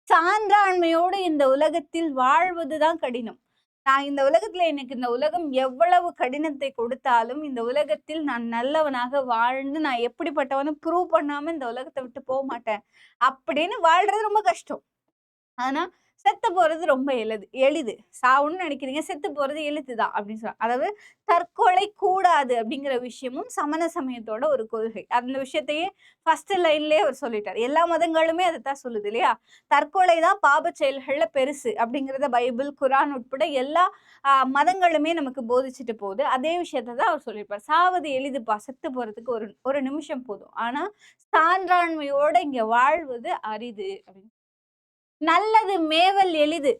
சான்றாண்மையோடு இந்த உலகத்தில் வாழ்வதுதான் கடினம். நான் இந்த உலகத்துல எனக்கு இந்த உலகம் எவ்வளவு கடினத்தை கொடுத்தாலும் இந்த உலகத்தில் நான் நல்லவனாக வாழ்ந்து நான் எப்படிப்பட்டவனும் ப்ரூவ் பண்ணாம இந்த உலகத்தை விட்டு போக மாட்டேன் அப்படின்னு வாழ்றது ரொம்ப கஷ்டம். ஆனா செத்து போறது ரொம்ப எளிது. சாவுன்னு நினைக்கிறீங்க, செத்து போறது எளிதுதான் அப்படின்னு சொல்றாங்க. அதாவது தற்கொலை கூடாது அப்படிங்கிற விஷயமும் சமண சமயத்தோட ஒரு கொள்கை. அந்த விஷயத்தையே ஃபர்ஸ்ட் லைன்லயே அவர் சொல்லிட்டார். எல்லா மதங்களுமே அதைத்தான் சொல்லுது இல்லையா? தற்கொலை தான் பாப செயல்கள்ல பெருசு அப்படிங்கிறத பைபிள், குரான் உட்பட எல்லா மதங்களுமே நமக்கு போதிச்சுட்டு போகுது. அதே விஷயத்தை தான் அவர் சொல்லியிருப்பார். சாவது எளிதுப்பா, செத்து போறதுக்கு ஒரு நிமிஷம் போதும். ஆனா சான்றாண்மையோட இங்க வாழ்வது அரிது அப்படின்னு. நல்லது மேவல் எளிது.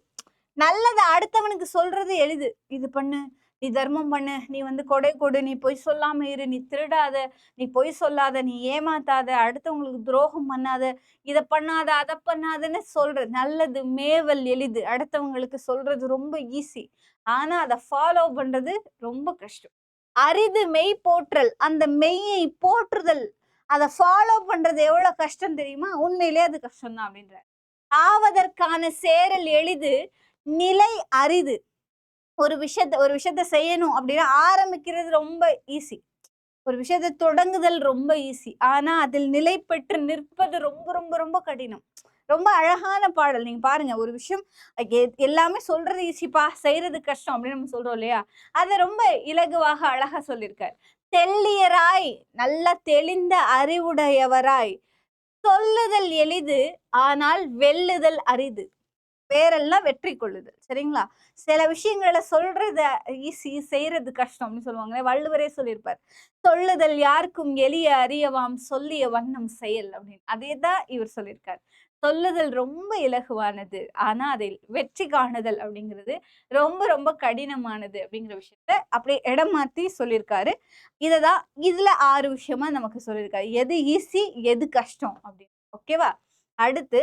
நல்லது அடுத்தவனுக்கு சொல்றது எளிது. இது பண்ணு, நீ தர்மம் பண்ணு, நீ கொடை கொடு, நீ பொய் சொல்லாம இரு, நீ திருடாத, நீ பொய் சொல்லாத, நீ ஏமாத்தாத, அடுத்தவங்களுக்கு துரோகம் பண்ணாத, இத பண்ணாத, அத பண்ணாதன்னு சொல்றது. நல்லது மேவல் எளிது. அடுத்தவங்களுக்கு சொல்றது ரொம்ப ஈஸி. ஆனா அத ஃபாலோ பண்றது ரொம்ப கஷ்டம். அரிது மெய் போற்றல். அந்த மெய்யை போற்றுதல், அத ஃபாலோ பண்றது எவ்வளவு கஷ்டம் தெரியுமா? உண்மையிலேயே அது கஷ்டம் தான் அப்படின்ற. ஆவதற்கான சேரல் எளிது நிலை அரிது. ஒரு விஷயத்த செய்யணும் அப்படின்னா ஆரம்பிக்கிறது ரொம்ப ஈஸி. ஒரு விஷயத்தை தொடங்குதல் ரொம்ப ஈஸி. ஆனா அதில் நிலை பெற்று நிற்பது ரொம்ப ரொம்ப ரொம்ப கடினம். ரொம்ப அழகான பாடல். நீங்க பாருங்க, ஒரு விஷயம் எல்லாமே சொல்றது ஈஸிப்பா, செய்யறது கஷ்டம் அப்படின்னு நம்ம சொல்றோம் இல்லையா? அதை ரொம்ப இலகுவாக அழகா சொல்லியிருக்காரு. தெள்ளியராய், நல்ல தெளிந்த அறிவுடையவராய், சொல்லுதல் எளிது ஆனால் வெல்லுதல் அரிது. வேறெல்லாம் வெற்றி கொள்ளுதல். சரிங்களா? சில விஷயங்களை சொல்றது ஈஸி, செய்யறது கஷ்டம் அப்படின்னு சொல்லுவாங்களே. வள்ளுவரே சொல்லியிருப்பார். சொல்லுதல் யாருக்கும் எளிய அறியவாம் சொல்லிய வண்ணம் செயல் அப்படின்னு. அதேதான் இவர் சொல்லியிருக்கார். சொல்லுதல் ரொம்ப இலகுவானது. ஆனா அதை வெற்றி காணுதல் அப்படிங்கிறது ரொம்ப ரொம்ப கடினமானது அப்படிங்கிற விஷயத்த அப்படியே இடம் மாத்தி சொல்லியிருக்காரு. இததான் இதுல 6 விஷயமா நமக்கு சொல்லியிருக்காரு. எது ஈஸி, எது கஷ்டம் அப்படின்னு. ஓகேவா? அடுத்து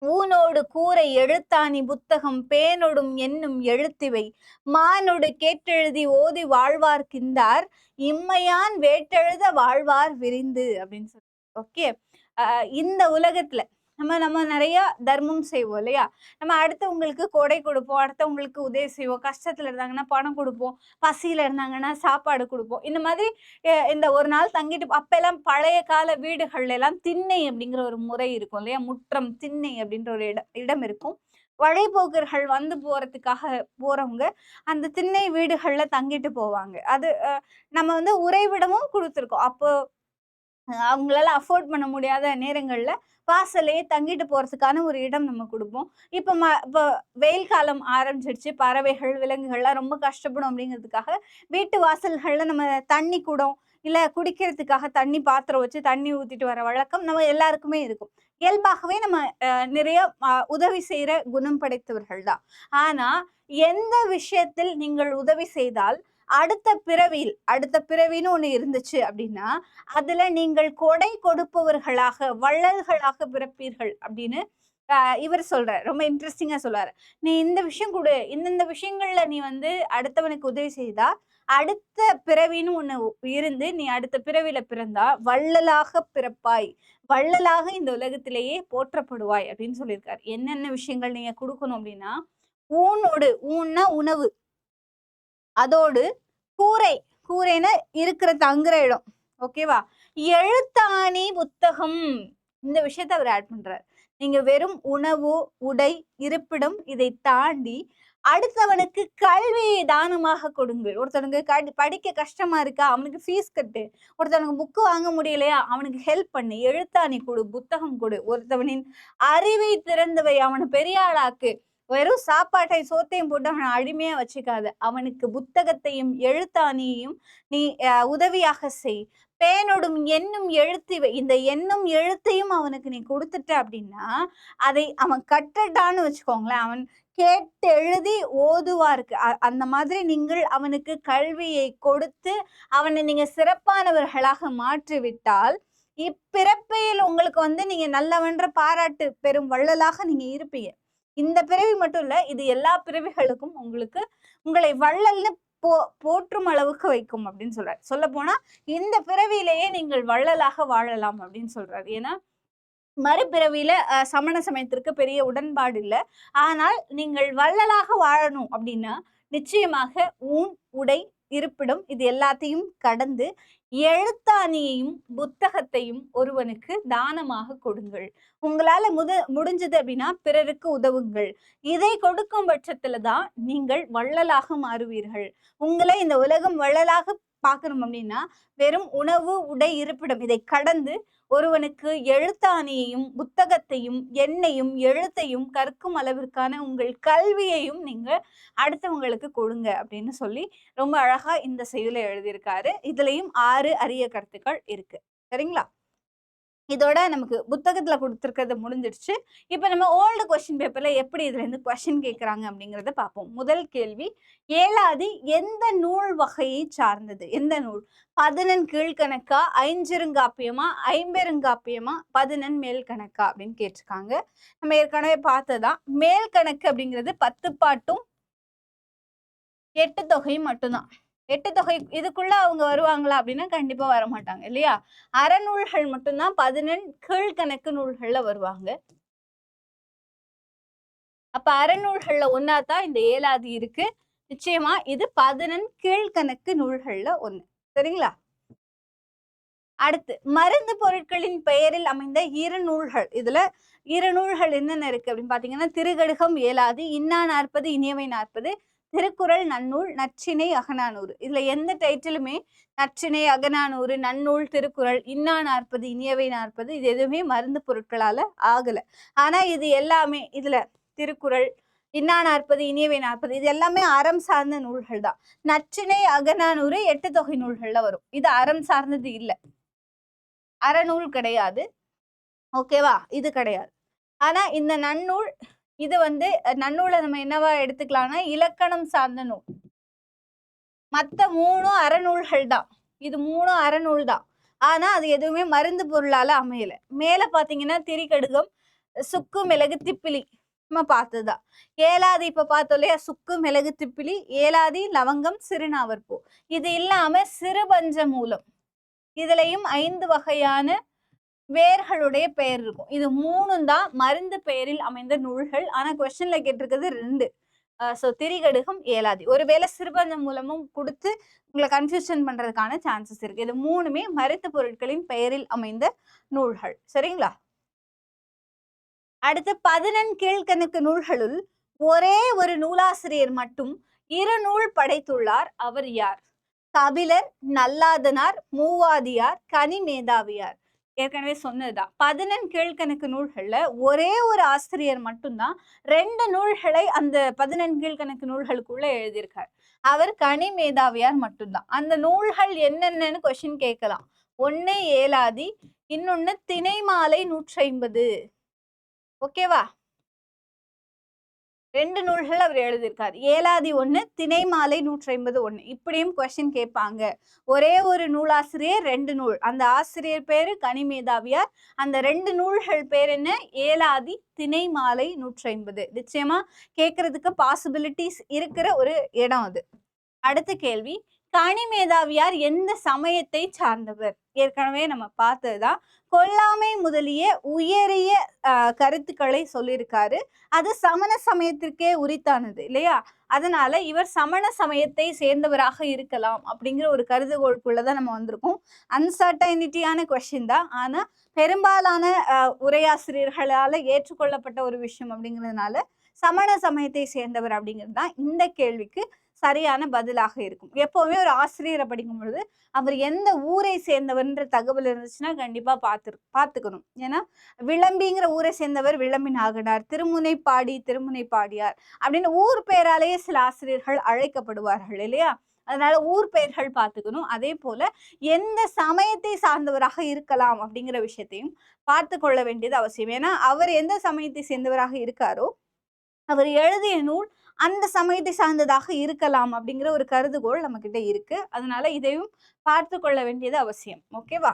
ஊனோடு கூரை எழுத்தாணி புத்தகம் பேனொடும் என்னும் எழுத்திவை மானொடு கேட்டெழுதி ஓதி வாழ்வார்க்கின்றார் இம்மையான் வேட்டெழுத வாழ்வார் விரிந்து அப்படின்னு சொல்லி. ஓகே. இந்த உலகத்துல நம்ம நிறைய தர்மம் செய்வோம் இல்லையா? நம்ம அடுத்தவங்களுக்கு கொடை கொடுப்போம், அடுத்தவங்களுக்கு உதவி செய்வோம், கஷ்டத்துல இருந்தாங்கன்னா பணம் கொடுப்போம், பசியில இருந்தாங்கன்னா சாப்பாடு கொடுப்போம். இந்த மாதிரி இந்த ஒரு நாள் தங்கிட்டு அப்பெல்லாம் பழைய கால வீடுகள்ல எல்லாம் திண்ணை அப்படிங்கிற ஒரு முறை இருக்கும் இல்லையா? முற்றம் திண்ணை அப்படின்ற ஒரு இடம் இருக்கும். வழிபோக்கர்கள் வந்து போறதுக்காக போறவங்க அந்த திண்ணை வீடுகள்ல தங்கிட்டு போவாங்க. அது நம்ம உறைவிடமும் கொடுத்துருக்கோம். அப்போ அவங்களால அஃபோர்ட் பண்ண முடியாத நேரங்கள்ல வாசல்லையே தங்கிட்டு போறதுக்கான ஒரு இடம் நம்ம கொடுப்போம். இப்போ வெயில் காலம் ஆரம்பிச்சிடுச்சு. பறவைகள், விலங்குகள்லாம் ரொம்ப கஷ்டப்படும் அப்படிங்கிறதுக்காக வீட்டு வாசல்கள்ல நம்ம தண்ணி குடம், இல்ல குடிக்கிறதுக்காக தண்ணி பாத்திரம் வச்சு தண்ணி ஊத்திட்டு வர வழக்கம் நம்ம எல்லாருக்குமே இருக்கும். இயல்பாகவே நம்ம நிறைய உதவி செய்யற குணம் படைத்தவர்கள் தான். ஆனா எந்த விஷயத்தில் நீங்கள் உதவி செய்தால் அடுத்த பிறவின்னு ஒண்ணு இருந்துச்சு அப்படின்னா அதுல நீங்கள் கொடை கொடுப்பவர்களாக வள்ளல்களாக பிறப்பீர்கள் அப்படின்னு இவர் சொல்றார். ரொம்ப இன்ட்ரெஸ்டிங்கா சொல்றாரு. நீ இந்த விஷயம் கொடு, இந்தந்த விஷயங்கள்ல நீ அடுத்தவனுக்கு உதவி செய்தா அடுத்த பிறவின்னு ஒண்ணு இருந்து நீ அடுத்த பிறவில பிறந்தா வள்ளலாக பிறப்பாய், வள்ளலாக இந்த உலகத்திலேயே போற்றப்படுவாய் அப்படின்னு சொல்லியிருக்காரு. என்னென்ன விஷயங்கள் நீங்க கொடுக்கணும் அப்படின்னா ஊனோடு, ஊன்னா உணவு, அதோடு கூரை, கூரைன்னா இருக்கிற தங்குற இடம். ஓகேவா? எழுத்தாணி புத்தகம், இந்த விஷயத்த அவர் ஆட் பண்றார். நீங்க வெறும் உணவு, உடை, இருப்பிடம் இதை தாண்டி அடுத்தவனுக்கு கல்வியை தானமாக கொடுங்கள். ஒருத்தனுக்கு படிக்க கஷ்டமா இருக்கா, அவனுக்கு ஃபீஸ் கட்டு. ஒருத்தவனுக்கு புக்கு வாங்க முடியலையா, அவனுக்கு ஹெல்ப் பண்ணு. எழுத்தாணி கொடு, புத்தகம் கொடு. ஒருத்தவனின் அறிவை திறந்தவை, அவனை பெரிய ஆளாக்கு. வெறும் சாப்பாட்டை சோத்தையும் போட்டு அவனை அடிமையா வச்சுக்காத. அவனுக்கு புத்தகத்தையும் எழுத்தாணியையும் நீ உதவியாக செய். பேனோடும் எண்ணும் எழுத்து, இந்த எண்ணும் எழுத்தையும் அவனுக்கு நீ கொடுத்துட்ட அப்படின்னா அதை அவன் கற்றுட்டான்னு வச்சுக்கோங்களேன், அவன் கேட்டு எழுதி ஓதுவாருக்கு. அந்த மாதிரி நீங்கள் அவனுக்கு கல்வியை கொடுத்து அவனை நீங்க சிறப்பானவர்களாக மாற்றிவிட்டால் இப்பிறப்பையில் உங்களுக்கு நீங்க நல்லவன்ற பாராட்டு பெரும் வள்ளலாக நீங்க இருப்பீங்க. இந்த பிறவி மட்டும் இல்ல, இது எல்லா பிறவிகளுக்கும் உங்களை வள்ளல்னு போற்றும் அளவுக்கு வைக்கும் அப்படின்னு சொல்றாரு. சொல்ல போனா இந்த பிறவியிலேயே நீங்கள் வள்ளலாக வாழலாம் அப்படின்னு சொல்றாரு. ஏன்னா மறுபிறவியில சமண சமயத்திற்கு பெரிய உடன்பாடு இல்லை. ஆனால் நீங்கள் வள்ளலாக வாழணும் அப்படின்னா நிச்சயமாக ஊன், உடை, இருப்பிடம் இது எல்லாத்தையும் கடந்து எழுத்தாணியையும் புத்தகத்தையும் ஒருவனுக்கு தானமாக கொடுங்கள். உங்களால முடிஞ்சது அப்படின்னா பிறருக்கு உதவுங்கள். இதை கொடுக்கும் பட்சத்துலதான் நீங்கள் வள்ளலாக மாறுவீர்கள். உங்களை இந்த உலகம் வள்ளலாக பார்க்கணும் அப்படின்னா வெறும் உணவு, உடை, இருப்பிடம் இதை கடந்து ஒருவனுக்கு எழுத்தாணியையும் புத்தகத்தையும் எண்ணையும் எழுத்தையும் கற்கும் அளவிற்கான உங்கள் கல்வியையும் நீங்க அடுத்தவங்களுக்கு கொடுங்க அப்படின்னு சொல்லி ரொம்ப அழகா இந்த செய்யுளை எழுதியிருக்காரு. இதுலயும் 6 அரிய கருத்துக்கள் இருக்கு. சரிங்களா? இதோட நமக்கு புத்தகத்துல கொடுத்துருக்கிறது முடிஞ்சிடுச்சு. இப்ப நம்ம ஓல்டு கொஸ்டின் பேப்பர்ல எப்படி இதுல இருந்து கொஸ்டின் கேட்கறாங்க அப்படிங்கறத பார்ப்போம். முதல் கேள்வி, ஏலாதி எந்த நூல் வகையை சார்ந்தது? எந்த நூல்? 11 கீழ்கணக்கா, ஐஞ்சிறுங்காப்பியமா, ஐம்பெருங்காப்பியமா, 11 மேல் கணக்கா அப்படின்னு கேட்டிருக்காங்க. நம்ம ஏற்கனவே பார்த்ததான். மேல் கணக்கு அப்படிங்கிறது 10 பாட்டும் 8 தொகையும் மட்டும்தான். 8 தொகை இதுக்குள்ள அவங்க வருவாங்களா அப்படின்னா கண்டிப்பா வரமாட்டாங்க இல்லையா? அறநூல்கள் மட்டும்தான் 11 கீழ்கணக்கு நூல்கள்ல வருவாங்க. அப்ப அறநூல்கள்ல ஒன்னாதான் இந்த ஏலாதி இருக்கு. நிச்சயமா இது 11 கீழ்கணக்கு நூல்கள்ல ஒண்ணு. சரிங்களா? அடுத்து, மருந்து பொருட்களின் பெயரில் அமைந்த 2 நூல்கள். இதுல 2 நூல்கள் என்னென்ன இருக்கு அப்படின்னு பாத்தீங்கன்னா, திருகடுகம், ஏலாதி, இன்னா 40, இனியவை 40, திருக்குறள், நன்னூல், நற்றிணை, அகநானூறு. இதுல எந்த டைட்டிலுமே நற்றிணை, அகநானூறு, நன்னூல், திருக்குறள், இன்னா 40, இனியவை 40 இது எதுவுமே மருந்து பொருட்களால ஆகல. ஆனா இது எல்லாமே இதுல திருக்குறள், இன்னா 40, இனியவை 40 இது எல்லாமே அறம் சார்ந்த நூல்கள் தான். நற்றிணை, அகநானூறு 8 தொகை நூல்கள்ல வரும். இது அறம் சார்ந்தது இல்ல, அறநூல் கிடையாது. ஓகேவா? இது கிடையாது. ஆனா இந்த நன்னூல் இது நன்னூலை நம்ம என்னவா எடுத்துக்கலாம்னா இலக்கணம் சார்ந்த நூல். மத்த 3 அறநூல்கள் தான். இது 3 அறநூல் தான். ஆனா அது எதுவுமே மருந்து பொருளால அமையல. மேல பாத்தீங்கன்னா திரிகடுகம், சுக்கு, மிளகு, திப்பிலி நம்ம பார்த்ததுதான். ஏலாதி இப்ப பார்த்தோம் இல்லையா? சுக்கு, மிளகு, திப்பிலி, ஏலாதி, லவங்கம், சிறுநாவற்பூ. இது இல்லாம சிறுபஞ்ச மூலம், இதுலயும் 5 வகையான வேர்களுடைய பெயர் இருக்கும். இது 3 தான் மருந்து பெயரில் அமைந்த நூல்கள். ஆனா கொஸ்டின்ல கேட்டிருக்கிறது 2. சோ திரிகடுகம், ஏலாதி. ஒருவேளை சிறுபஞ்சம் மூலமும் கொடுத்து உங்களை கன்ஃபியூஷன் பண்றதுக்கான சான்சஸ் இருக்கு. இது 3மே மருந்து பொருட்களின் பெயரில் அமைந்த நூல்கள். சரிங்களா? அடுத்து 11 கீழ்கணக்கு நூல்களுள் ஒரே ஒரு நூலாசிரியர் மட்டும் 2 நூல் படைத்துள்ளார். அவர் யார்? கபிலர், நல்லாதனார், மூவாதியார், கனிமேதாவியார். ஏற்கனவே சொன்னதுதான். 11 கீழ்கணக்கு நூல்கள்ல ஒரே ஒரு ஆசிரியர் மட்டும்தான் 2 நூல்களை அந்த 11 கீழ்கணக்கு நூல்களுக்குள்ள எழுதியிருக்கார். அவர் கனிமேதாவியார் மட்டும்தான். அந்த நூல்கள் என்னென்னு கொஸ்டின் கேட்கலாம். 1 ஏலாதி, இன்னொன்னு திணைமாலை 150. ஓகேவா? 2 நூல்கள் அவர் எழுதியிருக்காரு. ஏலாதி 1, திணைமாலை 150 1. இப்படியும் கொஸ்டின் கேட்பாங்க. ஒரே ஒரு நூலாசிரியர் 2 நூல். அந்த ஆசிரியர் பேரு கனிமேதாவியார். அந்த 2 நூல்கள் பேர் என்ன? ஏலாதி, திணைமாலை 150. நிச்சயமா கேட்கறதுக்கு பாசிபிலிட்டிஸ் இருக்கிற ஒரு இடம் அது. அடுத்த கேள்வி, கனிமேதாவியார் எந்த சமயத்தை சார்ந்தவர்? ஏற்கனவே நம்ம பார்த்ததுதான். கொல்லாமை முதலிய உயரிய கருத்துக்களை சொல்லியிருக்காரு. அது சமண சமயத்திற்கே உரித்தானது இல்லையா? அதனால இவர் சமண சமயத்தை சேர்ந்தவராக இருக்கலாம் அப்படிங்கிற ஒரு கருதுகோளுக்குள்ளதான் நம்ம வந்திருக்கோம். அன்சர்டைனிட்டியான கொஸ்டின் தான். ஆனா பெரும்பாலான உரையாசிரியர்களால ஏற்றுக்கொள்ளப்பட்ட ஒரு விஷயம் அப்படிங்கிறதுனால சமண சமயத்தை சேர்ந்தவர் அப்படிங்கிறது தான் இந்த கேள்விக்கு சரியான பதிலாக இருக்கும். எப்பவுமே ஒரு ஆசிரியரை படிக்கும் பொழுது அவர் எந்த ஊரை சேர்ந்தவர்ன்ற தகவல் இருந்துச்சுன்னா கண்டிப்பா பார்த்துக்கணும். ஏன்னா விளம்பிங்கிற ஊரை சேர்ந்தவர் விளம்பி நாகனார், திருமுனை பாடியார் அப்படின்னு ஊர் பெயராலேயே சில ஆசிரியர்கள் அழைக்கப்படுவார்கள் இல்லையா? அதனால ஊர் பெயர்கள் பார்த்துக்கணும். அதே போல எந்த சமயத்தை சார்ந்தவராக இருக்கலாம் அப்படிங்கிற விஷயத்தையும் பார்த்து கொள்ள வேண்டியது அவசியம். ஏன்னா அவர் எந்த சமயத்தை சேர்ந்தவராக இருக்காரோ அவர் எழுதிய நூல் அந்த சமயத்தை சார்ந்ததாக இருக்கலாம் அப்படிங்கிற ஒரு கருதுகோள் நம்ம கிட்ட இருக்கு. அதனால இதையும் பார்த்து கொள்ள வேண்டியது அவசியம். ஓகேவா?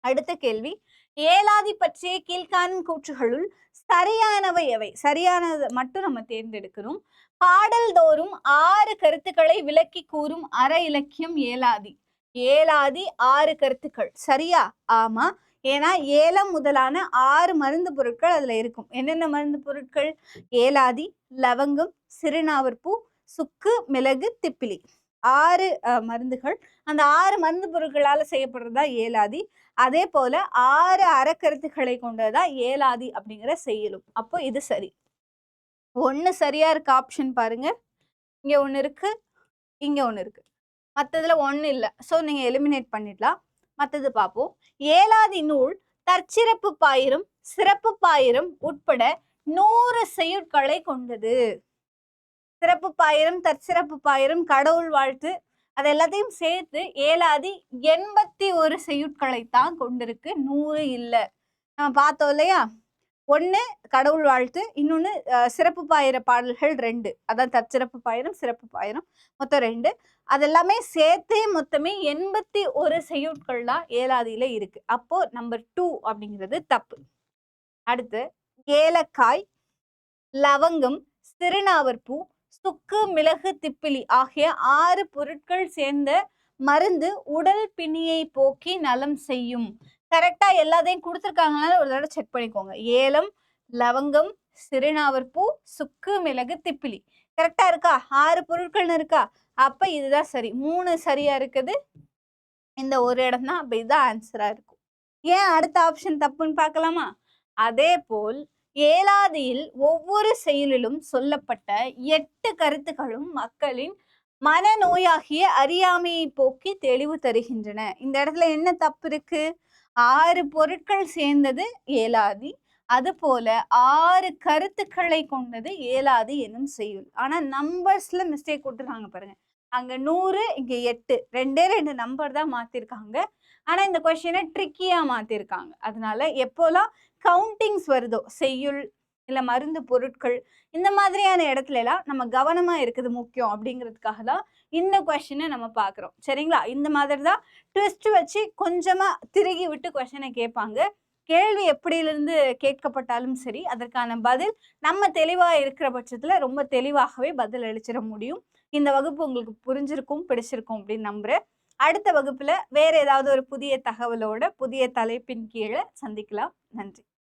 அடுத்த கேள்வி, ஏலாதி பற்றிய கீழ்காணும் கூற்றுகளுள் சரியானவை எவை? சரியானது மட்டும் நம்ம தேர்ந்தெடுக்கணும். பாடல் தோறும் 6 கருத்துக்களை விளக்கி கூறும் அற இலக்கியம் ஏலாதி. ஏலாதி 6 கருத்துக்கள் சரியா? ஆமா. ஏன்னா ஏலம் முதலான 6 மருந்து பொருட்கள் அதுல இருக்கும். என்னென்ன மருந்து பொருட்கள்? ஏலாதி, லவங்கம், சிறுநாவற்பூ, சுக்கு, மிளகு, திப்பிலி. 6 மருந்துகள். அந்த 6 மருந்து பொருட்களால செய்யப்படுறதா ஏலாதி. அதே போல 6 அறக்கருத்துக்களை கொண்டதா ஏலாதி அப்படிங்கிற செய்யலும். அப்போ இது சரி. 1 சரியா இருக்க ஆப்ஷன் பாருங்க. இங்க 1 இருக்கு, இங்க 1 இருக்கு. மற்றதுல 1 இல்லை. ஸோ நீங்க எலிமினேட் பண்ணிடலாம். மற்றது பார்ப்போம். ஏலாதி நூல் தற்சிறப்பு பாயிரம், சிறப்பு பாயிரம் உட்பட 100 செய்யுட்களை கொண்டது. சிறப்பு பாயிரம், தற்சிறப்பு பாயிரம், கடவுள் வாழ்த்து அது எல்லாத்தையும் சேர்த்து ஏலாதி 81 செய்யுட்களைத்தான் கொண்டிருக்கு, 100 இல்லை. நம்ம பார்த்தோம் இல்லையா? 1 கடவுள் வாழ்த்து, இன்னொன்னு சிறப்பு பாயிர பாடல்கள் 2. அதான் தற்சிறப்பு பாயிரம், சிறப்பு பாயிரம், மொத்தம் 2. அதெல்லாமே சேர்த்தே மொத்தமே 81 செய்யுட்கள் தான் ஏலாதியில இருக்கு. அப்போ நம்பர் 2 அப்படிங்கிறது தப்பு. அடுத்து ஏலக்காய், லவங்கம், சிறுநாவற்பூ, சுக்கு, மிளகு, திப்பிலி ஆகிய 6 பொருட்கள் சேர்ந்த மருந்து உடல் பிணியை போக்கி நலம் செய்யும். கரெக்டா எல்லாத்தையும் கொடுத்துருக்காங்கனால ஒரு தடவை செக் பண்ணிக்கோங்க. ஏலம், லவங்கம், சிறுநாவற்பூ, சுக்கு, மிளகு, திப்பிலி கரெக்டா இருக்கா? 6 பொருட்கள்னு இருக்கா? அப்ப இதுதான் சரி. 3 சரியா இருக்குது. இந்த ஒரு இடம் தான். அப்ப இதுதான் ஆன்சரா இருக்கும். ஏன் அடுத்த ஆப்ஷன் தப்புன்னு பார்க்கலாமா? அதே போல் ஏலாதியில் ஒவ்வொரு செயலிலும் சொல்லப்பட்ட 8 கருத்துக்களும் மக்களின் மனநோயாகிய அறியாமையை போக்கி தெளிவு தருகின்றன. இந்த இடத்துல என்ன தப்பு இருக்கு? 6 பொருட்கள் சேர்ந்தது ஏலாதி. அது போல 6 கருத்துக்களை கொண்டது ஏலாதி என்னும் செய்யுள். ஆனா நம்பர்ஸ்ல மிஸ்டேக் கொடுத்துருக்காங்க பாருங்க. அங்க 100, இங்க 8. 2 நம்பர் தான் மாத்திருக்காங்க. ஆனா இந்த கொஸ்டினை ட்ரிக்கியா மாத்திருக்காங்க. அதனால எப்போலாம் கவுண்டிங்ஸ் வருதோ, செய்யுள் இல்ல மருந்து பொருட்கள் இந்த மாதிரியான இடத்துல எல்லாம் நம்ம கவனமா இருக்குது முக்கியம் அப்படிங்கிறதுக்காக தான் இந்த கொஸ்டினை நம்ம பாக்குறோம். சரிங்களா? இந்த மாதிரி தான் ட்விஸ்ட் வச்சு கொஞ்சமா திருகி விட்டு கொஸ்டினை கேட்பாங்க. கேள்வி எப்படியிலிருந்து கேட்கப்பட்டாலும் சரி, அதற்கான பதில் நம்ம தெளிவா இருக்கிற பட்சத்துல ரொம்ப தெளிவாகவே பதில் அளிச்சிட முடியும். இந்த வகுப்பு உங்களுக்கு புரிஞ்சிருக்கும், பிடிச்சிருக்கும் அப்படின்னு நம்புறேன். அடுத்த வகுப்புல வேற ஏதாவது ஒரு புதிய தகவலோட புதிய தலைப்பின் கீழே சந்திக்கலாம். நன்றி.